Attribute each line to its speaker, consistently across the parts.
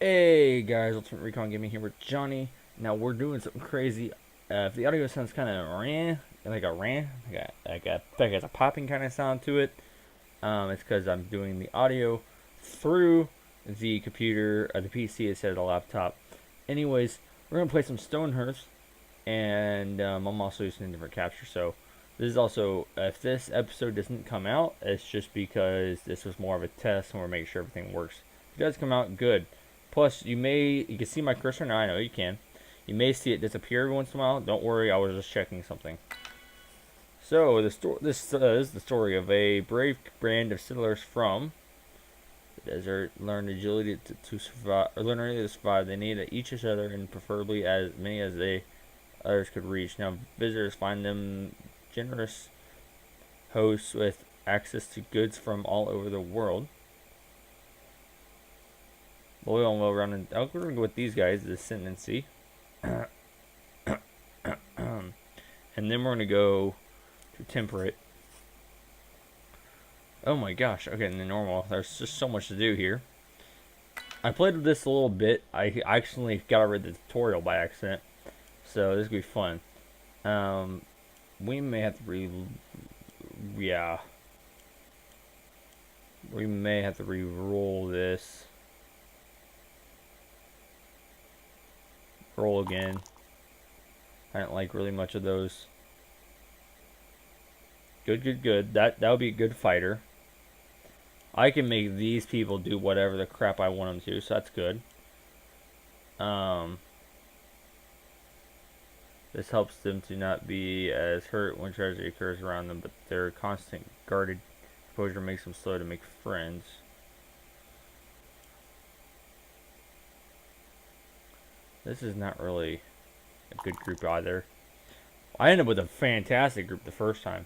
Speaker 1: Hey guys, Ultimate Recon Gaming here with Johnny. Now we're doing something crazy. If the audio sounds kind of like a popping kind of sound to it, it's because I'm doing the audio through the computer, the PC instead of the laptop. Anyways, we're gonna play some Stonehearth, and I'm also using a different capture. So this is also, if this episode doesn't come out, it's just because this was more of a test and we're making sure everything works. If it does come out, good. Plus, you can see my cursor now. I know you can. You may see it disappear every once in a while. Don't worry, I was just checking something. So this is the story of a brave band of settlers from the desert. Learn agility to survive, or learn agility to survive. They need each other, and preferably as many as others could reach. Now, visitors find them generous hosts with access to goods from all over the world. Loyal and well-rounded. We're gonna go with these guys, the ascendancy, and then we're gonna go to temperate. Oh my gosh! Okay, and then normal. There's just so much to do here. I played with this a little bit. I actually got rid of the tutorial by accident, so this is gonna be fun. We may have to we may have to re-roll this. Roll again. I don't like really much of those. Good. That would be a good fighter. I can make these people do whatever the crap I want them to, so that's good. This helps them to not be as hurt when tragedy occurs around them, but their constant guarded composure makes them slow to make friends. This is not really a good group either. I ended up with a fantastic group the first time.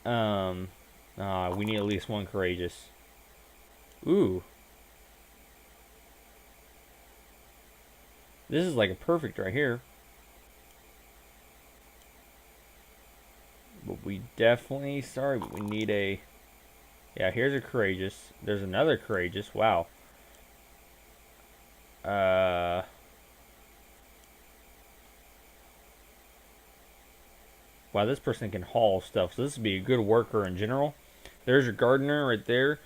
Speaker 1: We need at least one courageous. Ooh. This is like a perfect right here. But we definitely, but we need a, yeah, here's a courageous. There's another courageous. Wow. Wow, this person can haul stuff, so this would be a good worker in general. There's your gardener right there.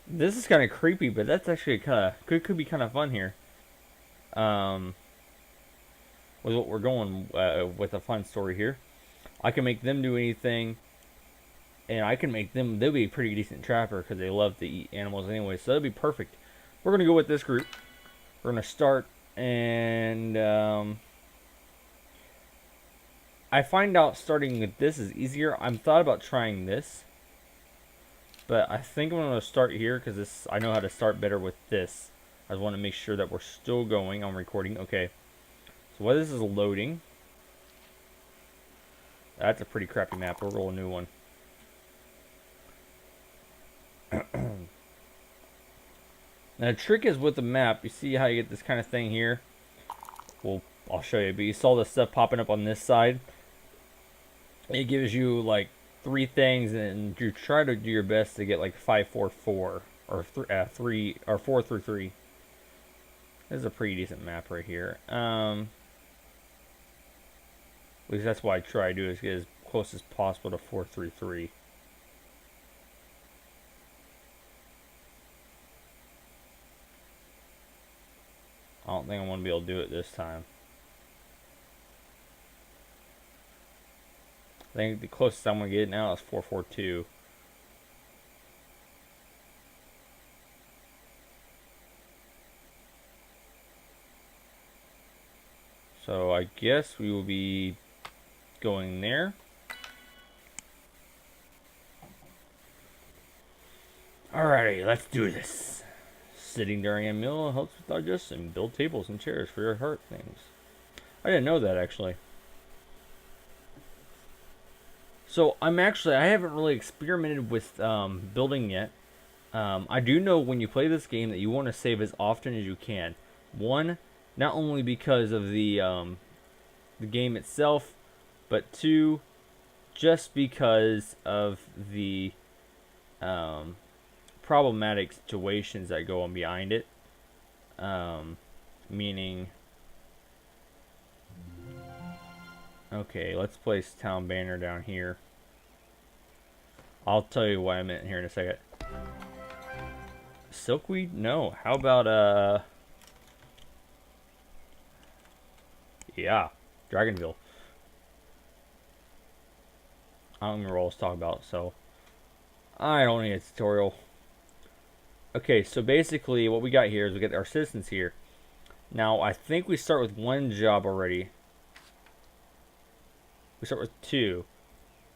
Speaker 1: This is kind of creepy, but that's actually kind of could be kind of fun here. With what we're going with a fun story here, I can make them do anything, and I can make them. They'll be a pretty decent trapper because they love to eat animals anyway, so that'll be perfect. We're gonna go with this group. We're gonna start, and I find out starting with this is easier. I'm thought about trying this, but I think I'm gonna start here because this I know how to start better with this. I just want to make sure that we're still going on recording. Okay, so while this is loading, that's a pretty crappy map. We'll roll a new one. Now the trick is with the map, you see how you get this kind of thing here? Well, I'll show you, but you saw the stuff popping up on this side. It gives you like 3 things, and you try to do your best to get like 5, 4, 4, or 3 or 4 through 3. This is a pretty decent map right here. At least that's what I try to do, is get as close as possible to 4 through 3. I don't think I'm going to be able to do it this time. I think the closest I'm going to get now is 442. So I guess we will be going there. Alrighty, let's do this. Sitting during a meal helps with digestion. Build tables and chairs for your heart things. I didn't know that, actually. So I haven't really experimented with building yet. I do know when you play this game that you want to save as often as you can. One, not only because of the game itself, but two, just because of the problematic situations that go on behind it. Meaning, okay, let's place town banner down here. I'll tell you what I meant here in a second. Silkweed? No. How about, yeah, Dragonville. I don't remember what I was talking about, so I don't need a tutorial. Okay, so basically what we got here is we get our citizens here. Now, I think we start with one job already. We start with 2.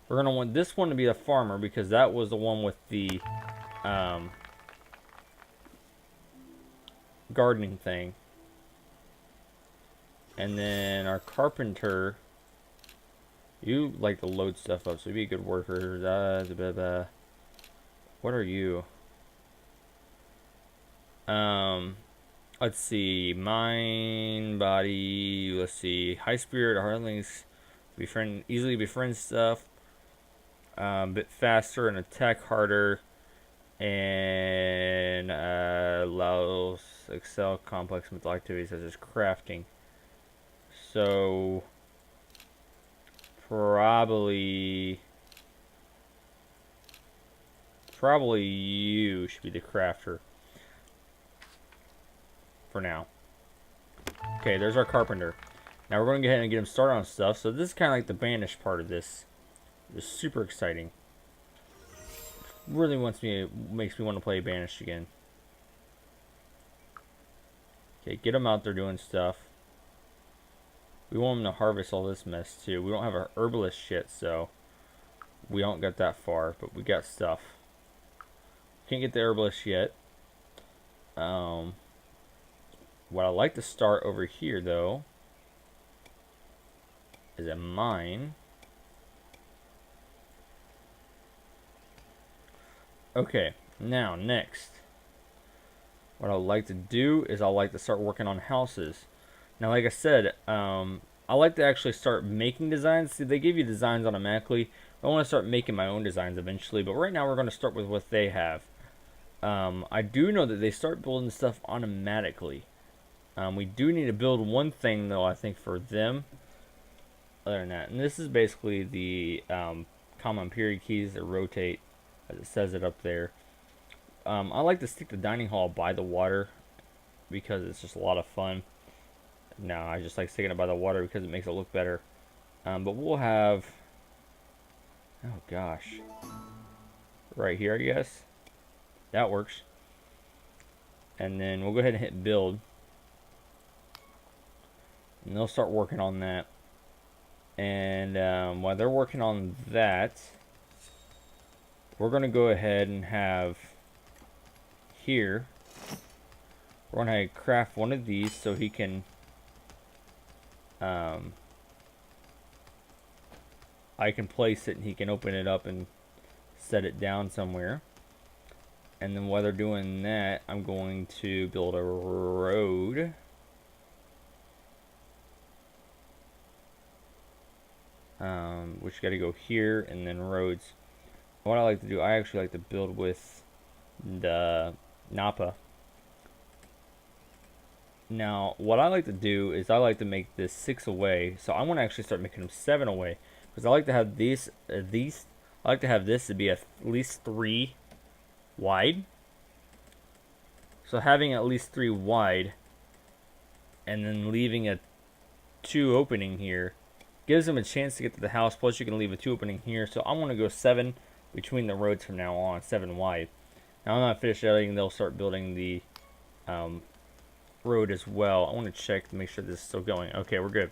Speaker 1: We're going to want this one to be the farmer because that was the one with the gardening thing. And then our carpenter, you like to load stuff up, so you'd be a good worker. What are you? Let's see. Mind, body. Let's see. High spirit, hardlings, easily befriend stuff. A bit faster and attack harder. And allows excel complex mental activities such as crafting. So probably you should be the crafter for now. Okay, there's our carpenter. Now we're going to go ahead and get him started on stuff. So this is kind of like the banished part of this. It's super exciting. Really makes me want to play banished again. Okay, get him out there doing stuff. We want him to harvest all this mess too. We don't have our herbalist shit, so we don't get that far, but we got stuff. Can't get the herbalist yet. What I'd like to start over here though is a mine. Okay, now next, what I'd like to do is I'd like to start working on houses. Now, like I said, I like to actually start making designs. See, they give you designs automatically. I want to start making my own designs eventually, but right now we're going to start with what they have. I do know that they start building stuff automatically. We do need to build one thing, though, I think, for them. Other than that, and this is basically the common period keys that rotate, as it says it up there. I like to stick the dining hall by the water because it's just a lot of fun. No, I just like sticking it by the water because it makes it look better. But we'll have, oh gosh, right here, I guess. That works. And then we'll go ahead and hit build. And they'll start working on that. And while they're working on that, we're going to go ahead and have here, we're going to craft one of these so he can I can place it and he can open it up and set it down somewhere. And then while they're doing that, I'm going to build a road. Which got to go here, and then roads. What I like to do, I actually like to build with the Napa. Now, what I like to do is I like to make this 6 away. So I want to actually start making them 7 away, because I like to have these. I like to have this to be at least 3 wide. So having at least 3 wide, and then leaving a 2 opening here, gives them a chance to get to the house. Plus, you can leave a 2 opening here. So I want to go 7 between the roads from now on, 7 wide. Now I'm not finished editing. They'll start building the road as well. I want to check to make sure this is still going. Okay, we're good.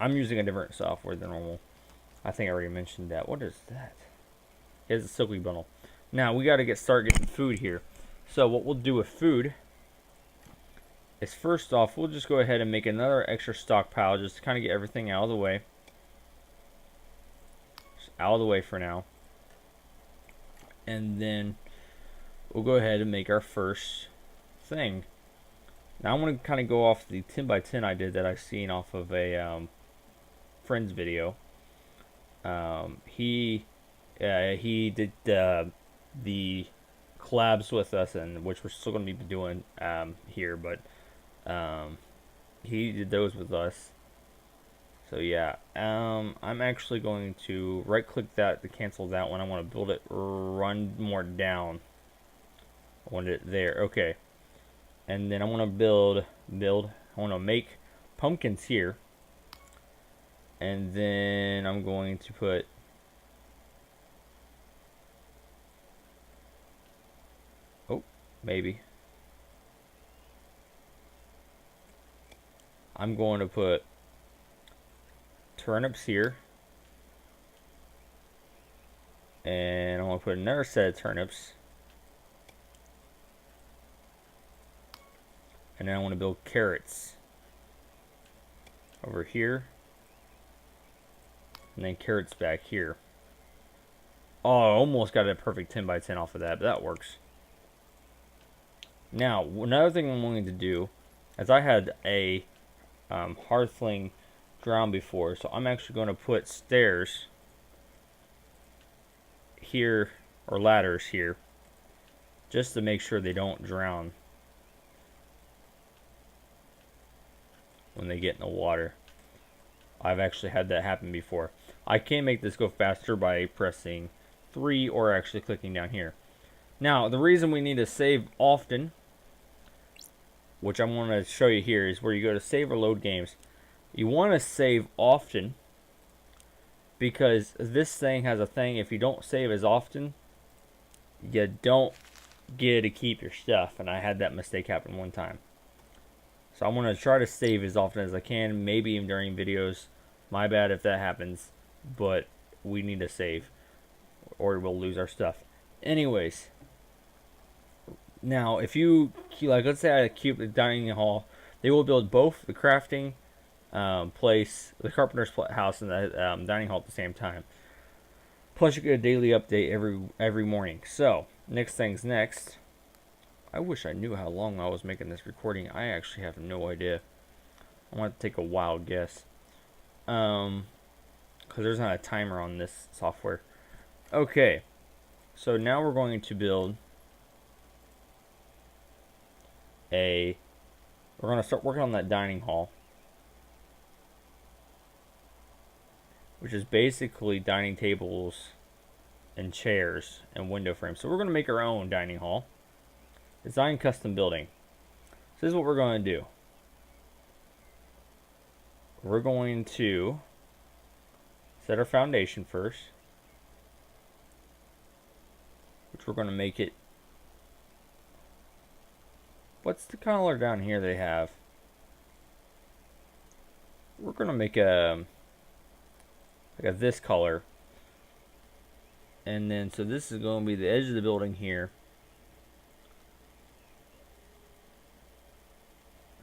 Speaker 1: I'm using a different software than normal. I think I already mentioned that. What is that? It's a silky bundle. Now we got to start getting food here. So what we'll do with food is, first off, we'll just go ahead and make another extra stockpile just to kind of get everything out of the way. Just out of the way for now. And then we'll go ahead and make our first thing. Now I'm going to kind of go off the 10 by 10 I did that I've seen off of a friend's video. He did the collabs with us, and which we're still going to be doing here, but um, he did those with us. So yeah, I'm actually going to right click that to cancel that one. I want to build it run more down. I want it there. Okay. And then I want to build. I want to make pumpkins here. And then I'm going to put maybe. I'm going to put turnips here. And I'm going to put another set of turnips. And then I want to build carrots over here. And then carrots back here. Oh, I almost got a perfect 10 by 10 off of that, but that works. Now, another thing I'm going to do, as I had a hearthling drown before, so I'm actually going to put stairs here, or ladders here, just to make sure they don't drown when they get in the water. I've actually had that happen before. I can make this go faster by pressing 3 or actually clicking down here. Now, the reason we need to save often, which I want to show you here, is where you go to save or load games. You want to save often because this thing has a thing, if you don't save as often, you don't get to keep your stuff. And I had that mistake happen one time. So I want to try to save as often as I can, maybe even during videos. My bad if that happens, but we need to save or we'll lose our stuff. Anyways, now if you, like, let's say I keep the dining hall, they will build both the crafting place, the carpenter's house, and the dining hall at the same time. Plus you get a daily update every morning. So next thing's next. I wish I knew how long I was making this recording. I actually have no idea. I want to take a wild guess. Because there's not a timer on this software. Okay. So now we're going to build we're going to start working on that dining hall, which is basically dining tables and chairs and window frames. So we're going to make our own dining hall. Design custom building. So this is what we're going to do. We're going to set our foundation first, which we're going to make it. What's the color down here they have? We're going to make like a this color. And then, so this is going to be the edge of the building here.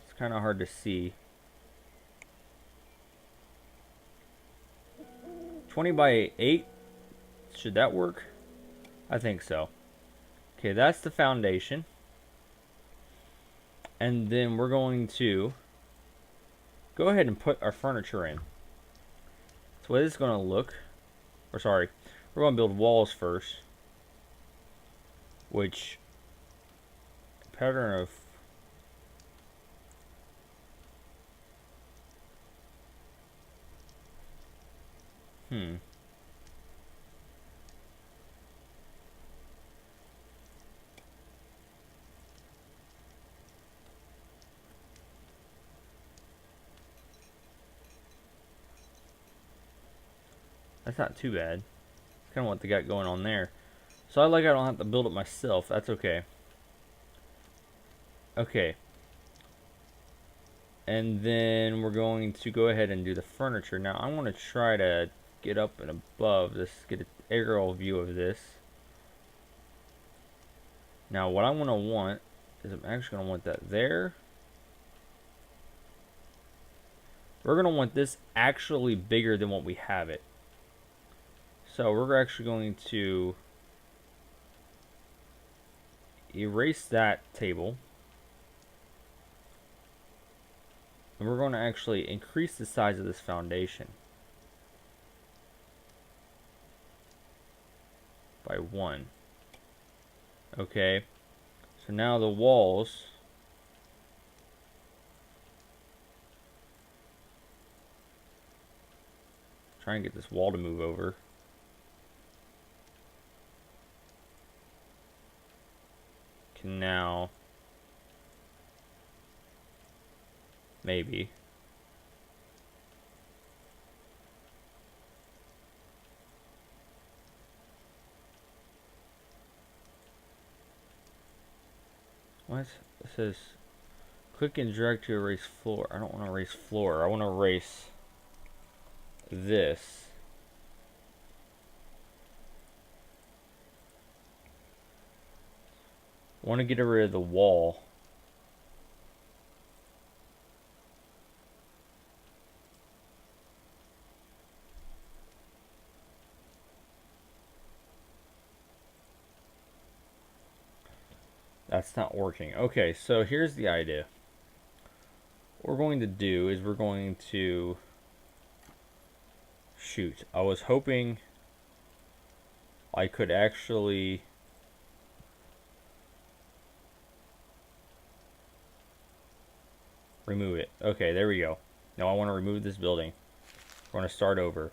Speaker 1: It's kind of hard to see. 20 by 8. Should that work? I think so. Okay, that's the foundation. And then we're going to go ahead and put our furniture in. So what it's going to look, or sorry, we're going to build walls first, which pattern of that's not too bad. It's kind of what they got going on there. So I don't have to build it myself. That's okay. Okay. And then we're going to go ahead and do the furniture. Now I'm going to try to get up and above this, get an aerial view of this. Now what I'm going to want is I'm actually going to want that there. We're going to want this actually bigger than what we have it. So we're actually going to erase that table. And we're going to actually increase the size of this foundation. by 1. Okay, so now the walls try and get this wall to move over. Can now maybe what? It says click and drag to erase floor. I don't want to erase floor. I want to erase this. I want to get rid of the wall. That's not working. Okay, so here's the idea. What we're going to do is we're going to shoot. I was hoping I could actually remove it. Okay, there we go. Now I want to remove this building. We're going to start over.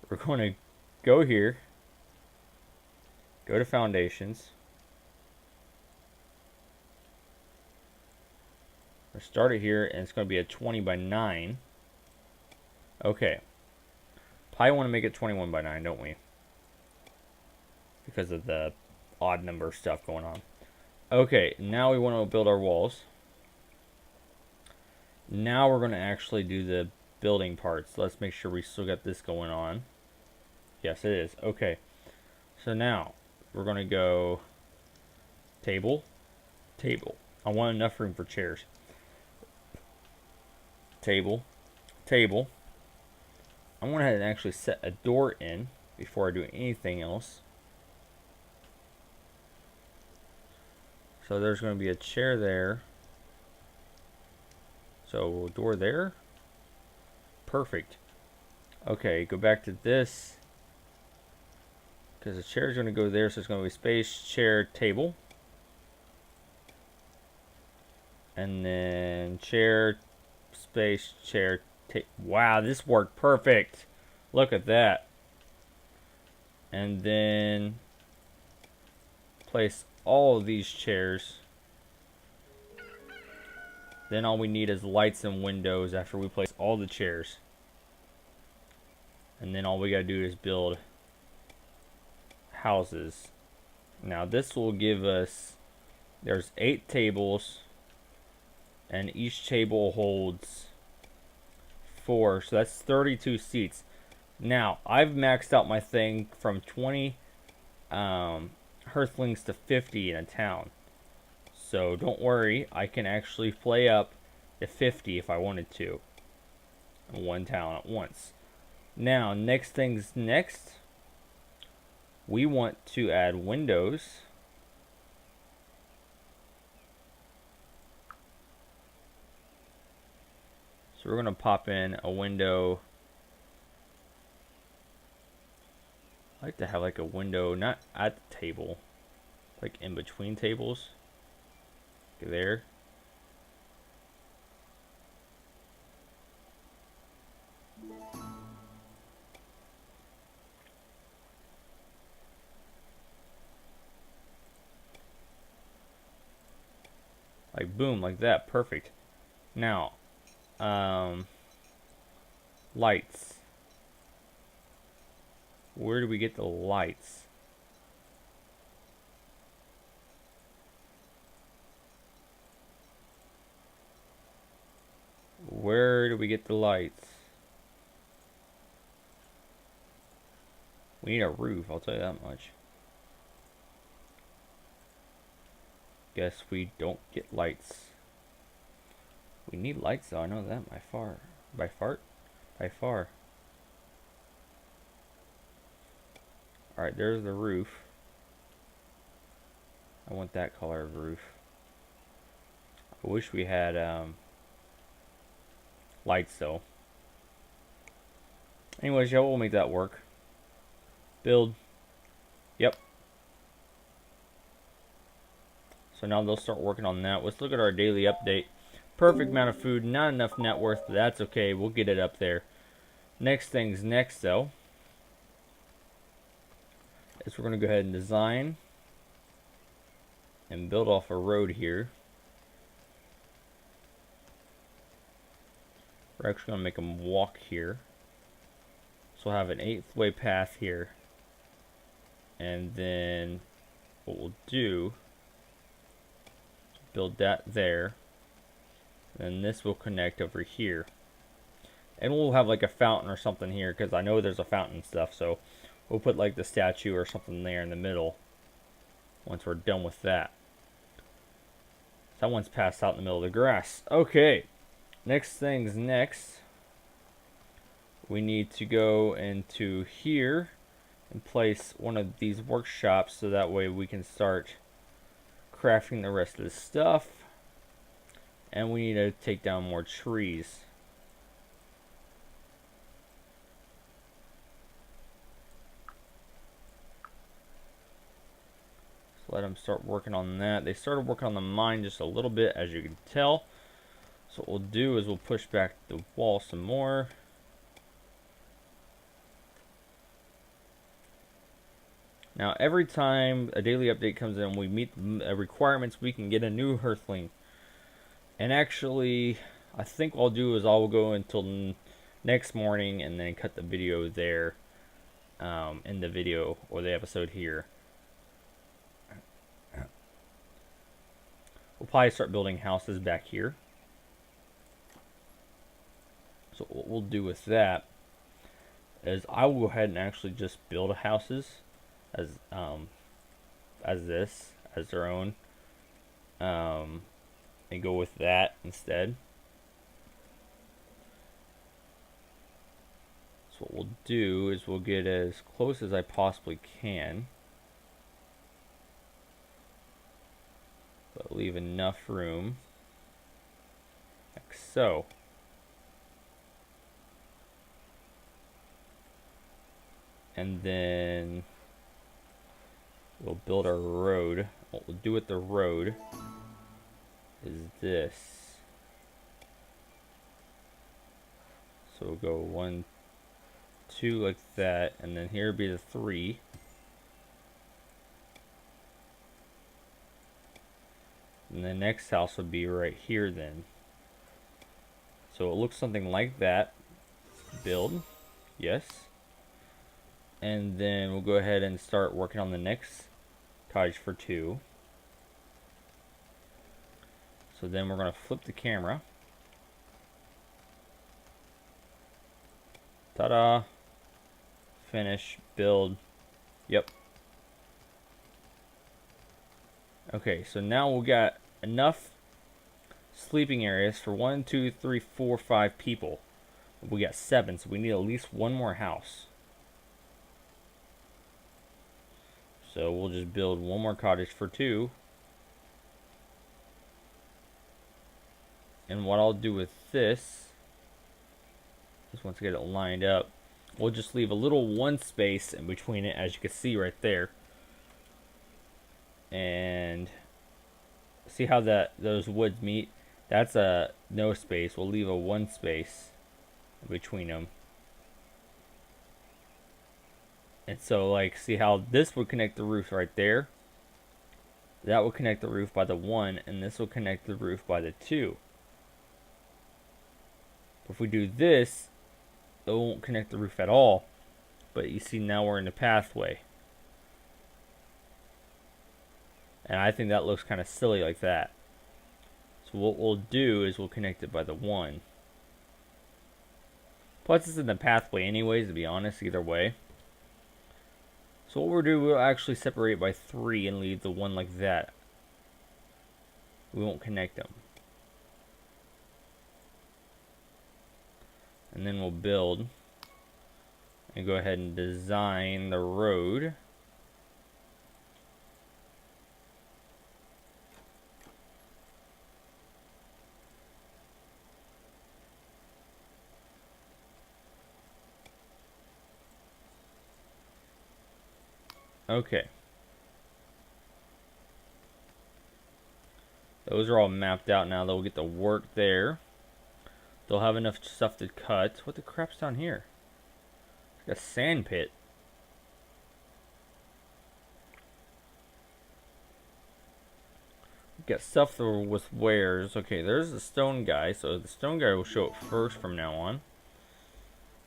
Speaker 1: We're going to go here, go to foundations. We'll start it here, and it's going to be a 20 by 9. Okay. Probably want to make it 21 by 9, don't we? Because of the odd number stuff going on. Okay, now we want to build our walls. Now we're going to actually do the building parts. Let's make sure we still got this going on. Yes, it is. Okay. So now we're going to go table, table. I want enough room for chairs. Table, table. I'm going to ahead and actually set a door in before I do anything else. So there's going to be a chair there. So door there. Perfect. Okay, go back to this. Because the chair is going to go there, so it's going to be space, chair, table. And then chair, space, chair, wow, this worked perfect. Look at that. And then place all of these chairs. Then all we need is lights and windows after we place all the chairs. And then all we gotta do is build houses. Now this will give us, there's 8 tables, and each table holds 4, so that's 32 seats. Now I've maxed out my thing from 20 Hearthlings to 50 in a town, so don't worry, I can actually play up to 50 if I wanted to in one town at once. Now next things next, we want to add windows. So we're going to pop in a window. I like to have like a window, not at the table, like in between tables. Okay, there. Like boom, like that, perfect. Now, lights. Where do we get the lights? Where do we get the lights? We need a roof, I'll tell you that much. Guess we don't get lights. We need lights though, I know that by far. By far. Alright, there's the roof. I want that color of roof. I wish we had lights though. Anyways, yeah, we'll make that work. Build. Yep. So now they'll start working on that. Let's look at our daily update. Perfect amount of food, not enough net worth, but that's okay. We'll get it up there. Next things next, though, is we're going to go ahead and design and build off a road here. We're actually going to make them walk here. So we'll have an 8th-way path here. And then what we'll do is build that there. And this will connect over here. And we'll have like a fountain or something here, because I know there's a fountain and stuff. So we'll put like the statue or something there in the middle once we're done with that. That one's passed out in the middle of the grass. Okay. Next things next. We need to go into here and place one of these workshops so that way we can start crafting the rest of the stuff. And we need to take down more trees. So let them start working on that. They started working on the mine just a little bit, as you can tell. So what we'll do is we'll push back the wall some more. Now, every time a daily update comes in, we meet the requirements, we can get a new Hearthling. And actually, I think what I'll do is I'll go until next morning and then cut the video there, in the video or the episode here. We'll probably start building houses back here. So what we'll do with that is I will go ahead and actually just build houses as their own, and go with that instead. So what we'll do is we'll get as close as I possibly can, but leave enough room like so. And then we'll build our road. What we'll do with the road is this. So we'll go 1, 2 like that, and then here would be the 3. And the next house would be right here then. So it looks something like that. Build. Yes. And then we'll go ahead and start working on the next cottage for 2. So then we're going to flip the camera. Ta-da! Finish. Build. Yep. Okay, so now we've got enough sleeping areas for 1, 2, 3, 4, 5 people. We got 7, so we need at least one more house. So we'll just build one more cottage for 2. And what I'll do with this is once I get it lined up, we'll just leave a little one space in between it, as you can see right there. And see how those woods meet? That's a no space. We'll leave a one space in between them. And so, like, see how this would connect the roof right there? That will connect the roof by the 1, and this will connect the roof by the 2. If we do this, it won't connect the roof at all. But you see, now we're in the pathway. And I think that looks kind of silly like that. So what we'll do is we'll connect it by the 1. Plus it's in the pathway anyways, to be honest, either way. So what we'll do, we'll actually separate by 3 and leave the 1 like that. We won't connect them. And then we'll build and go ahead and design the road. Okay. Those are all mapped out now. They'll get to work there. They'll have enough stuff to cut. What the crap's down here? It's like a sand pit. Got stuff with wares. Okay, there's the stone guy. So the stone guy will show up first from now on.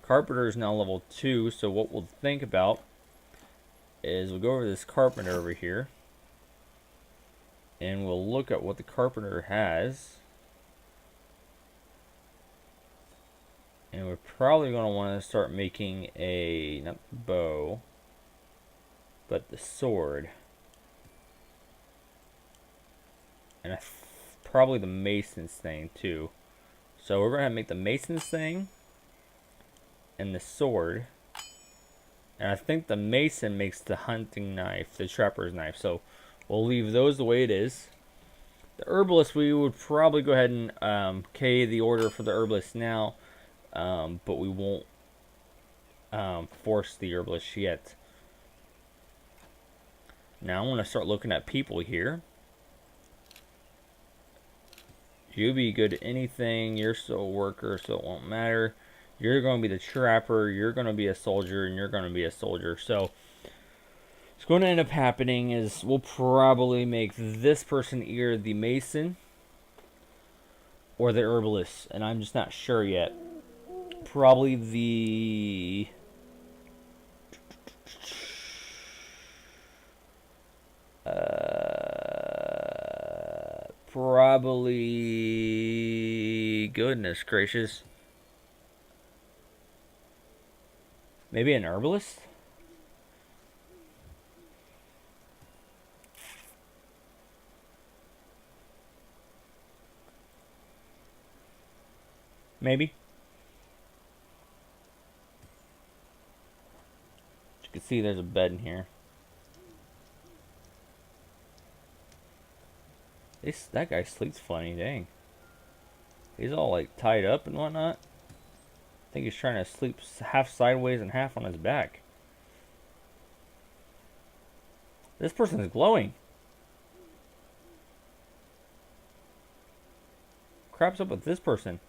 Speaker 1: Carpenter is now level 2. So what we'll think about is we'll go over this carpenter over here. And we'll look at what the carpenter has. And we're probably going to want to start making a, not the bow, but the sword. And probably the mason's thing too. So we're going to make the mason's thing and the sword. And I think the mason makes the hunting knife, the trapper's knife. So we'll leave those the way it is. The herbalist, we would probably go ahead and K the order for the herbalist now. But we won't force the herbalist yet. Now I'm going to start looking at people here. You'll be good at anything. You're still a worker, so it won't matter. You're going to be the trapper. You're going to be a soldier, and you're going to be a soldier. So what's going to end up happening is we'll probably make this person either the mason or the herbalist, and I'm just not sure yet. Probably the goodness gracious, maybe an herbalist. Maybe. You can see there's a bed in here. That guy sleeps funny, dang. He's all like tied up and whatnot. I think he's trying to sleep half sideways and half on his back. This person is glowing. Crap's up with this person?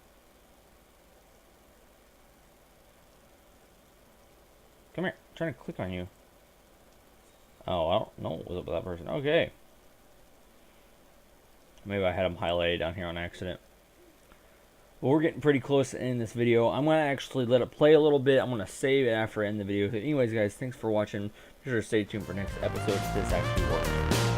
Speaker 1: Come here. I'm trying to click on you. Oh, I don't know what was up with that person. Okay. Maybe I had him highlighted down here on accident. Well, we're getting pretty close to ending this video. I'm going to actually let it play a little bit. I'm going to save it after I end the video. Anyways, guys, thanks for watching. Be sure to stay tuned for next episode if this actually works.